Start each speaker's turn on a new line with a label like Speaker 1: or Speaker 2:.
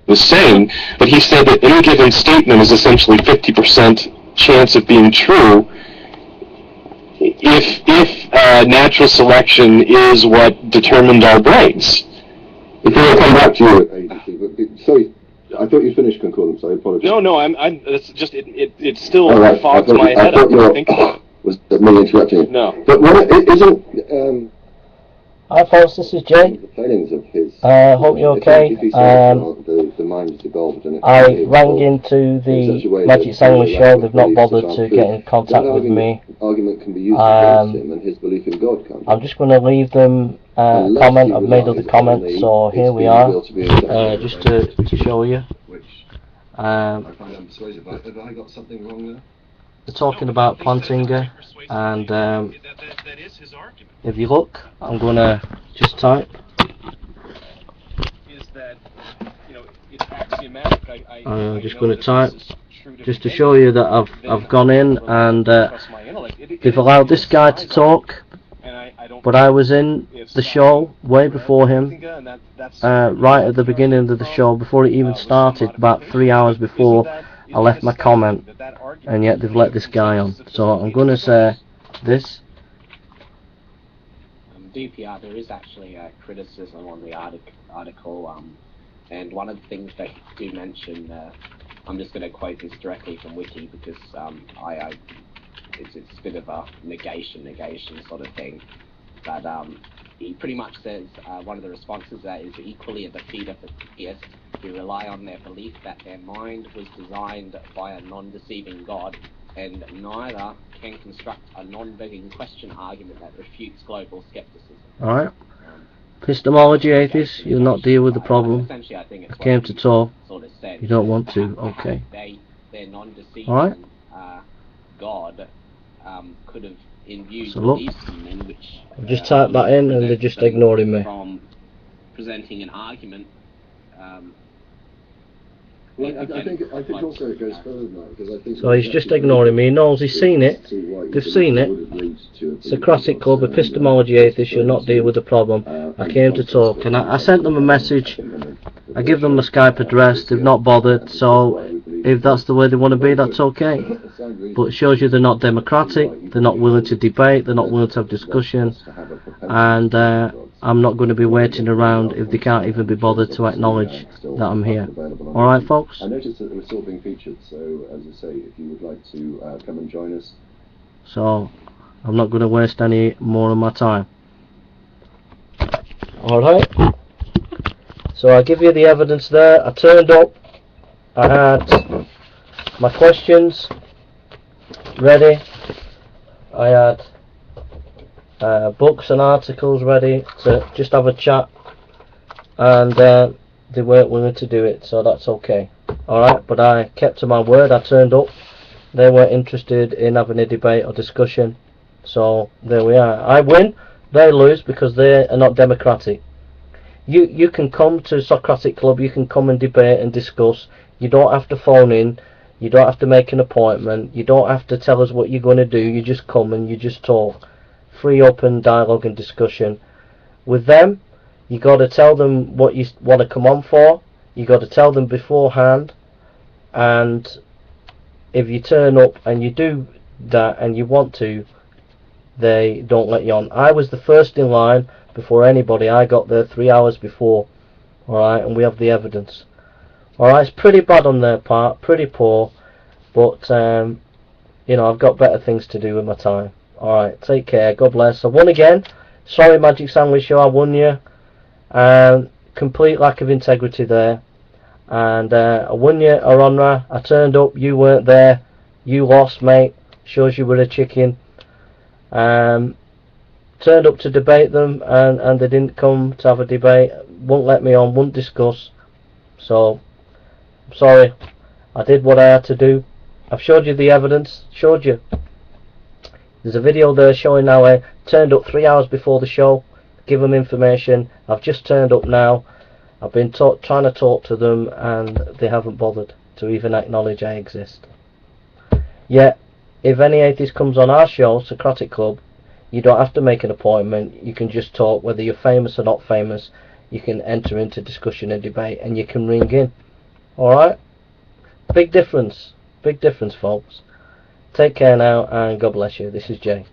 Speaker 1: was saying, but he said that any given statement is essentially 50% chance of being true if natural selection is what determined our brains.
Speaker 2: Before I come back to you, sorry, I thought you finished concordance. I apologize.
Speaker 1: No, it's just it still fogs my head up.
Speaker 2: Was me interrupting you?
Speaker 1: No.
Speaker 2: But what isn't?
Speaker 3: Hi folks, this is Jay.
Speaker 2: The failings of his.
Speaker 3: Hope you're okay.
Speaker 2: The mind is evolved, and
Speaker 3: I rang into the Magic Sandwich show. They've not bothered to get in contact with me.
Speaker 2: Argument can be used against him and his belief in God.
Speaker 3: I'm just going to leave them a comment. I've made other comments, so here we are. Just to show you.
Speaker 2: I find unpersuasive. Have I got something wrong there?
Speaker 3: They're talking about Plantinga, and if you look, I'm going to just type. I'm just going to type just to show you that I've gone in and they've allowed this guy to talk, but I was in the show way before him, right at the beginning of the show, before it even started, about 3 hours before I left my comment, and yet they've let this guy on. So I'm going to say this.
Speaker 4: DPR, there is actually a criticism on the article, and one of the things they do mention, I'm just going to quote this directly from Wiki because it's a bit of a negation sort of thing, but he pretty much says one of the responses that is equally a defeat of the theists who rely on their belief that their mind was designed by a non-deceiving God, and neither can construct a non-begging question argument that refutes global skepticism.
Speaker 3: Alright. Epistemology atheists, you'll not deal with the problem. I came to talk. You don't want to, okay.
Speaker 4: Their non-deceiving God could have imbued
Speaker 3: so look,
Speaker 4: in which
Speaker 3: I've just typed that in and they're just ignoring me.
Speaker 4: From presenting an argument.
Speaker 2: Well, I think also it goes further than that, because I think.
Speaker 3: So he's just ignoring me. He knows he's seen it. They've seen it. Socratic Club, epistemology atheists, you'll not deal with the problem. I came to talk, and I sent them a message. I give them a Skype address. They've not bothered. So if that's the way they want to be, that's okay. But it shows you they're not democratic. They're not willing to debate. They're not willing to have discussion. And I'm not going to be waiting around if they can't even be bothered to acknowledge that I'm here. Alright folks?
Speaker 2: I noticed that they were still being featured, so as I say, if you would like to come and join us.
Speaker 3: So, I'm not going to waste any more of my time. Alright? So I give you the evidence there. I turned up. I had my questions ready. I had books and articles ready to just have a chat, and they weren't willing to do it, so that's okay. Alright, but I kept to my word. I turned up. They weren't interested in having a debate or discussion, so there we are. I win, they lose, because they are not democratic. You can come to Socratic Club, you can come and debate and discuss. You don't have to phone in, you don't have to make an appointment, you don't have to tell us what you're going to do. You just come and you just talk. Free open dialogue and discussion. With them, you got to tell them what you want to come on for. You got to tell them beforehand, and if you turn up and you do that and you want to, they don't let you on. I was the first in line before anybody. I got there 3 hours before. Alright, and we have the evidence. Alright, it's pretty bad on their part, pretty poor, but you know, I've got better things to do with my time. Alright, take care, God bless. I won again. Sorry Magic Sandwich Show, I won you. Complete lack of integrity there. And I won you, Aronra. I turned up, you weren't there. You lost, mate. Shows you were a chicken. Turned up to debate them, and they didn't come to have a debate. Won't let me on, won't discuss. So, I'm sorry. I did what I had to do. I've showed you the evidence. Showed you. There's a video there showing how I turned up 3 hours before the show. Give them information. I've just turned up now. I've been trying to talk to them, and they haven't bothered to even acknowledge I exist. Yet, if any atheist comes on our show, Socratic Club, you don't have to make an appointment. You can just talk, whether you're famous or not famous. You can enter into discussion and debate, and you can ring in. Alright? Big difference, folks. Take care now, and God bless you. This is Jay.